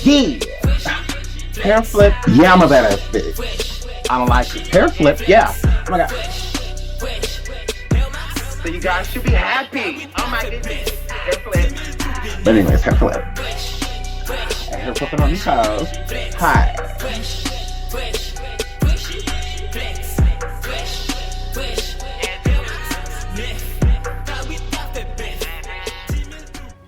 Yeah. Hair flip. Yeah, I'm a badass bitch. I don't like it. Hair flip. Yeah. Oh my god. So you guys should be happy. Oh my goodness. Hair flip. But anyways, hair flip. And hair flipping on these hoes. Hi.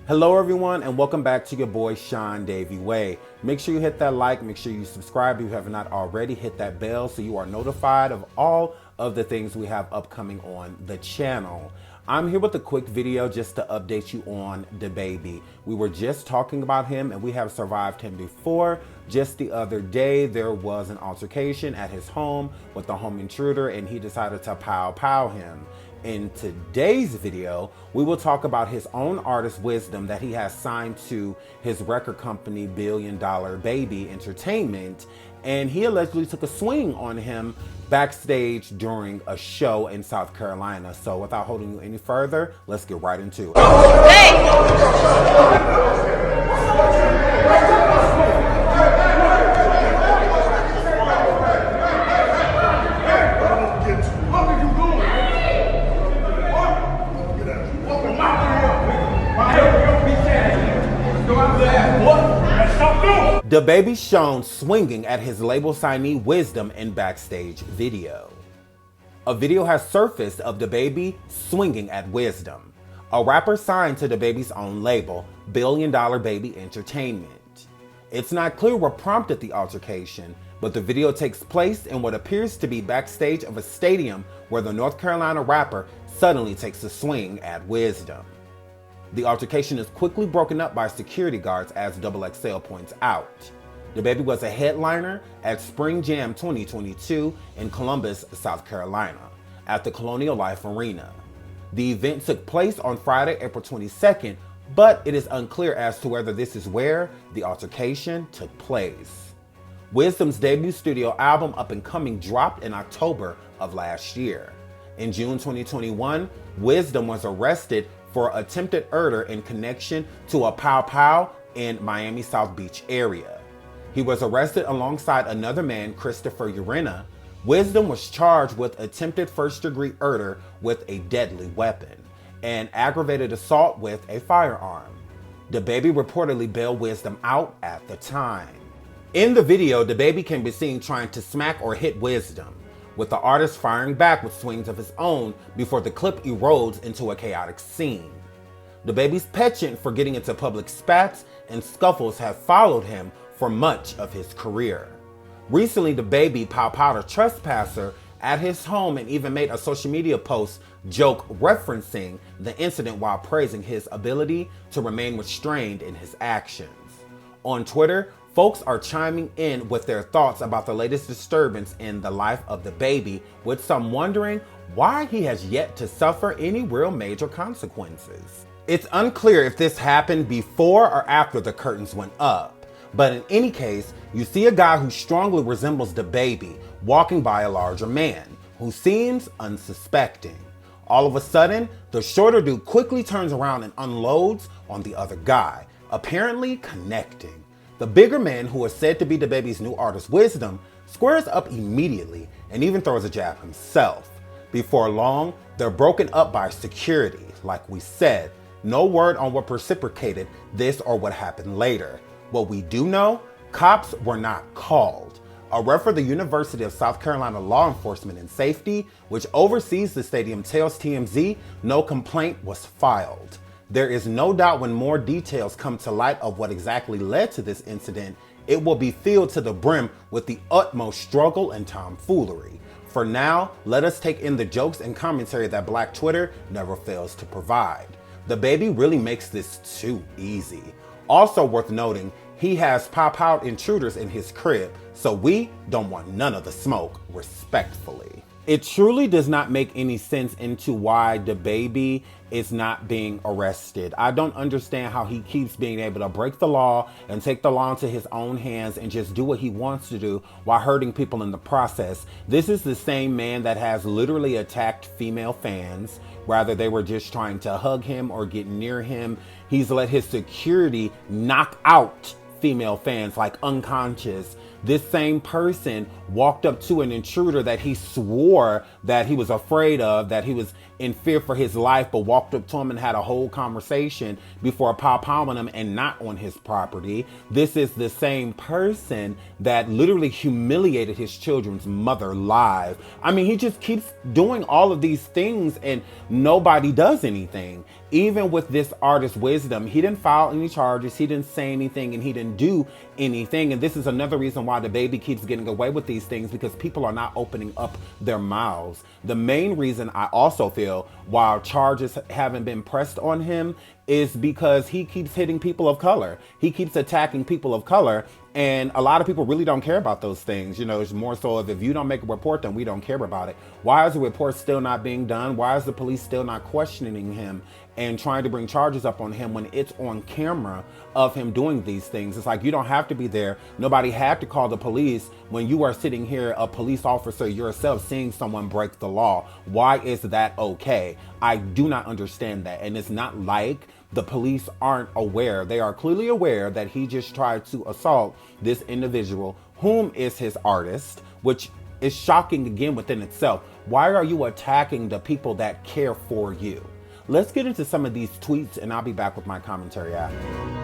Hello everyone, and welcome back to your boy SeanDavieWay. Make sure you hit that like, make sure you subscribe if you have not already, hit that bell so you are notified of all of the things we have upcoming on the channel. I'm here with a quick video just to update you on Dababy. We were just talking about him and we have survived him before. Just the other day, there was an altercation at his home with a home intruder and he decided to pow him. In today's video, we will talk about his own artist wisdom that he has signed to his record company, $1 Billion Baby Entertainment, and he allegedly took a swing on him backstage during a show in South Carolina. So without holding you any further, let's get right into it. Dababy shown swinging at his label signee Wisdom in backstage video. A video has surfaced of Dababy swinging at Wisdom, a rapper signed to Dababy's own label, $1 Billion Baby Entertainment. It's not clear what prompted the altercation, but the video takes place in what appears to be backstage of a stadium where the North Carolina rapper suddenly takes a swing at Wisdom. The altercation is quickly broken up by security guards, as XXL points out. Dababy was a headliner at Spring Jam 2022 in Columbus, South Carolina, at the Colonial Life Arena. The event took place on Friday, April 22nd, but it is unclear as to whether this is where the altercation took place. Wisdom's debut studio album, Up and Coming, dropped in October of last year. In June 2021, Wisdom was arrested for attempted murder in connection to a pow in Miami South Beach area. He was arrested alongside another man, Christopher Urena. Wisdom was charged with attempted first-degree murder with a deadly weapon and aggravated assault with a firearm. Dababy reportedly bailed Wisdom out at the time. In the video, Dababy can be seen trying to smack or hit Wisdom, with the artist firing back with swings of his own before the clip erodes into a chaotic scene. Dababy's penchant for getting into public spats and scuffles have followed him for much of his career. Recently, Dababy powed a trespasser at his home and even made a social media post joke referencing the incident while praising his ability to remain restrained in his actions. On Twitter, folks are chiming in with their thoughts about the latest disturbance in the life of Dababy, with some wondering why he has yet to suffer any real major consequences. It's unclear if this happened before or after the curtains went up, but in any case, you see a guy who strongly resembles Dababy walking by a larger man who seems unsuspecting. All of a sudden, the shorter dude quickly turns around and unloads on the other guy, apparently connecting. The bigger man, who is said to be Dababy's new artist Wisdom, squares up immediately and even throws a jab himself. Before long, they're broken up by security. Like we said, no word on what precipitated this or what happened later. What we do know, cops were not called. A rep for the University of South Carolina Law Enforcement and Safety, which oversees the stadium, tells TMZ no complaint was filed. There is no doubt when more details come to light of what exactly led to this incident, it will be filled to the brim with the utmost struggle and tomfoolery. For now, let us take in the jokes and commentary that Black Twitter never fails to provide. Dababy really makes this too easy. Also worth noting, he has pop-out intruders in his crib, so we don't want none of the smoke, respectfully. It truly does not make any sense into why Dababy is not being arrested. I don't understand how he keeps being able to break the law and take the law into his own hands and just do what he wants to do while hurting people in the process. This is the same man that has literally attacked female fans, whether they were just trying to hug him or get near him. He's let his security knock out female fans, like unconscious. This same person walked up to an intruder that he swore that he was afraid of, that he was in fear for his life, but walked up to him and had a whole conversation before pow-powing him and not on his property. This is the same person that literally humiliated his children's mother live. I mean, he just keeps doing all of these things and nobody does anything. Even with this artist Wisdom, he didn't file any charges, he didn't say anything, and he didn't do anything. And this is another reason why Dababy keeps getting away with these things, because people are not opening up their mouths. The main reason I also feel why charges haven't been pressed on him is because he keeps hitting people of color. He keeps attacking people of color. And a lot of people really don't care about those things. You know, it's more so of, if you don't make a report, then we don't care about it. Why is the report still not being done? Why is the police still not questioning him and trying to bring charges up on him when it's on camera of him doing these things? It's like, you don't have to be there. Nobody had to call the police when you are sitting here, a police officer yourself, seeing someone break the law. Why is that okay? I do not understand that. And it's not like the police aren't aware. They are clearly aware that he just tried to assault this individual, whom is his artist, which is shocking again within itself. Why are you attacking the people that care for you? Let's get into some of these tweets and I'll be back with my commentary after.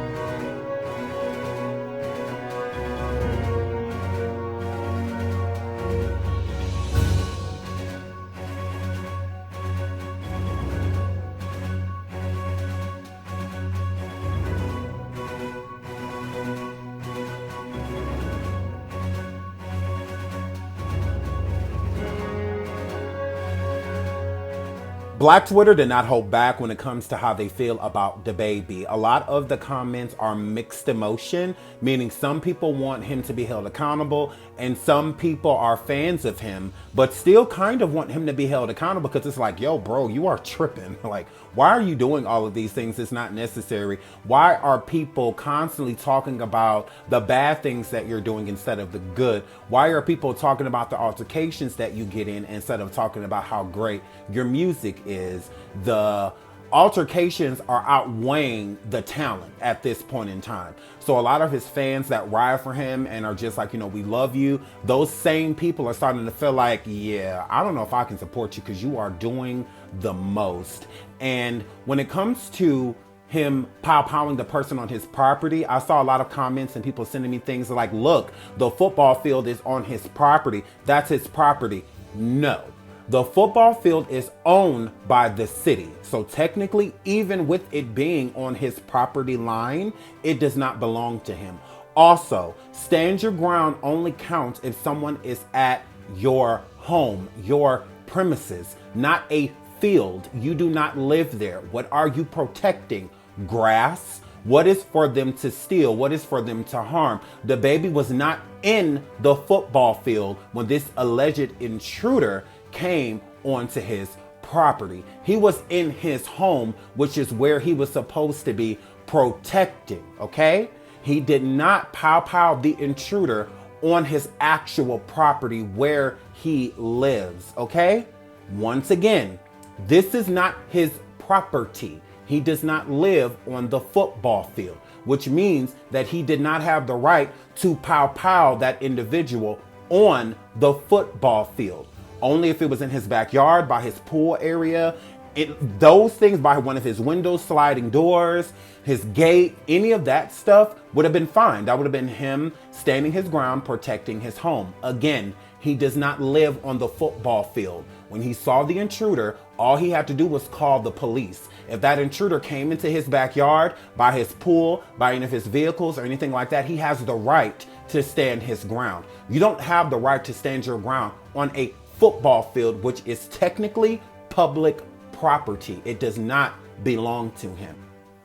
Black Twitter did not hold back when it comes to how they feel about Dababy. A lot of the comments are mixed emotion, meaning some people want him to be held accountable and some people are fans of him, but still kind of want him to be held accountable, because it's like, yo, bro, you are tripping. Like, why are you doing all of these things? It's not necessary. Why are people constantly talking about the bad things that you're doing instead of the good? Why are people talking about the altercations that you get in instead of talking about how great your music is? The altercations are outweighing the talent at this point in time. So a lot of his fans that ride for him and are just like, you know, we love you, those same people are starting to feel like, yeah, I don't know if I can support you because you are doing the most. And when it comes to him pow-powing the person on his property, I saw a lot of comments and people sending me things like, look, the football field is on his property. That's his property. No. The football field is owned by the city. So technically, even with it being on his property line, it does not belong to him. Also, stand your ground only counts if someone is at your home, your premises, not a field. You do not live there. What are you protecting? Grass? What is for them to steal? What is for them to harm? Dababy was not in the football field when this alleged intruder came onto his property. He was in his home, which is where he was supposed to be protecting, okay? He did not pow-pow the intruder on his actual property where he lives, okay? Once again, this is not his property. He does not live on the football field, which means that he did not have the right to pow-pow that individual on the football field. Only if it was in his backyard, by his pool area, those things, by one of his windows, sliding doors, his gate, any of that stuff would have been fine. That would have been him standing his ground, protecting his home. Again, he does not live on the football field. When he saw the intruder, all he had to do was call the police. If that intruder came into his backyard, by his pool, by any of his vehicles or anything like that, he has the right to stand his ground. You don't have the right to stand your ground on a football field, which is technically public property. It does not belong to him.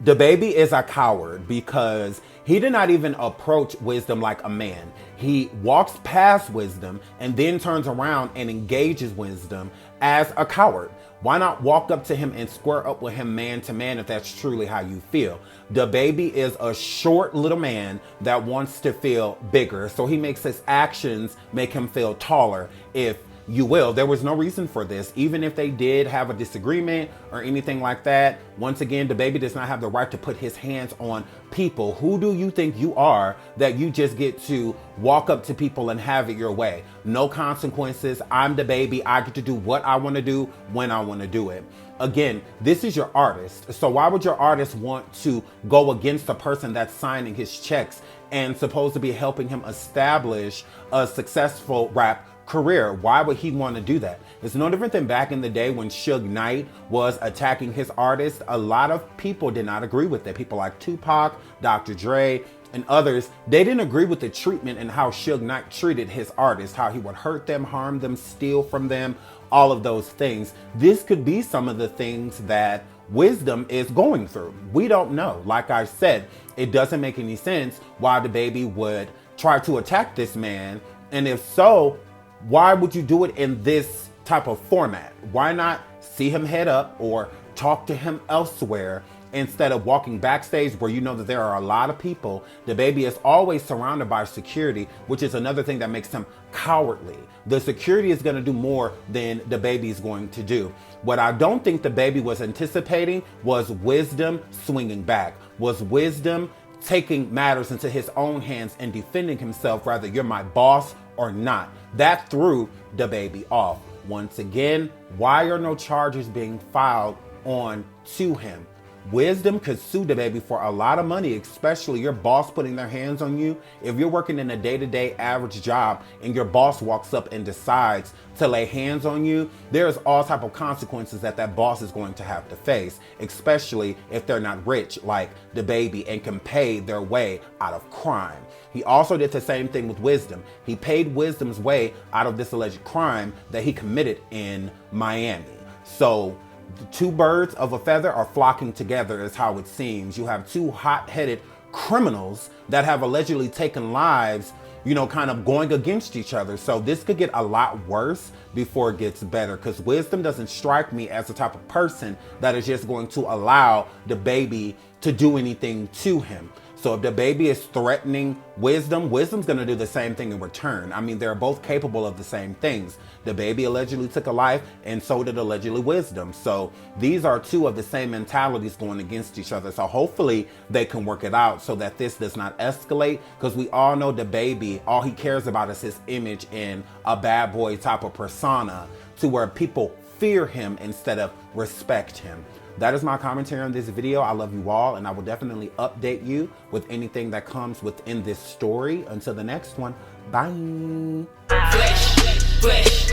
Dababy is a coward because he did not even approach Wisdom like a man. He walks past Wisdom and then turns around and engages Wisdom as a coward. Why not walk up to him and square up with him man to man if that's truly how you feel? Dababy is a short little man that wants to feel bigger, so he makes his actions make him feel taller. If you will. There was no reason for this. Even if they did have a disagreement or anything like that, once again, Dababy does not have the right to put his hands on people. Who do you think you are that you just get to walk up to people and have it your way? No consequences. I'm Dababy. I get to do what I want to do when I want to do it. Again, this is your artist. So why would your artist want to go against the person that's signing his checks and supposed to be helping him establish a successful rap career? Why would he want to do that? It's no different than back in the day when Suge Knight was attacking his artist. A lot of people did not agree with it. People like Tupac, Dr. Dre, and others, they didn't agree with the treatment and how Suge Knight treated his artists, how he would hurt them, harm them, steal from them, all of those things. This could be some of the things that Wisdom is going through. We don't know. Like I said, it doesn't make any sense why Dababy would try to attack this man. And if so, why would you do it in this type of format? Why not see him head up or talk to him elsewhere instead of walking backstage where you know that there are a lot of people? Dababy is always surrounded by security, which is another thing that makes him cowardly. The security is going to do more than Dababy is going to do. What I don't think Dababy was anticipating was Wisdom swinging back, was Wisdom taking matters into his own hands and defending himself, rather you're my boss or not. That threw Dababy off. Once again, why are no charges being filed on to him? Wisdom could sue Dababy for a lot of money, especially your boss putting their hands on you. If you're working in a day-to-day average job and your boss walks up and decides to lay hands on you, there's all type of consequences that boss is going to have to face, especially if they're not rich like Dababy and can pay their way out of crime. He also did the same thing with Wisdom. He paid Wisdom's way out of this alleged crime that he committed in Miami. So the two birds of a feather are flocking together is how it seems. You have two hot-headed criminals that have allegedly taken lives, you know, kind of going against each other. So this could get a lot worse before it gets better, because Wisdom doesn't strike me as the type of person that is just going to allow Dababy to do anything to him. So if Dababy is threatening Wisdom, Wisdom's going to do the same thing in return. I mean, they're both capable of the same things. Dababy allegedly took a life, and so did allegedly Wisdom. So these are two of the same mentalities going against each other. So hopefully they can work it out so that this does not escalate, because we all know Dababy, all he cares about is his image in a bad boy type of persona, to where people fear him instead of respect him. That is my commentary on this video. I love you all, and I will definitely update you with anything that comes within this story. Until the next one, bye. Flex,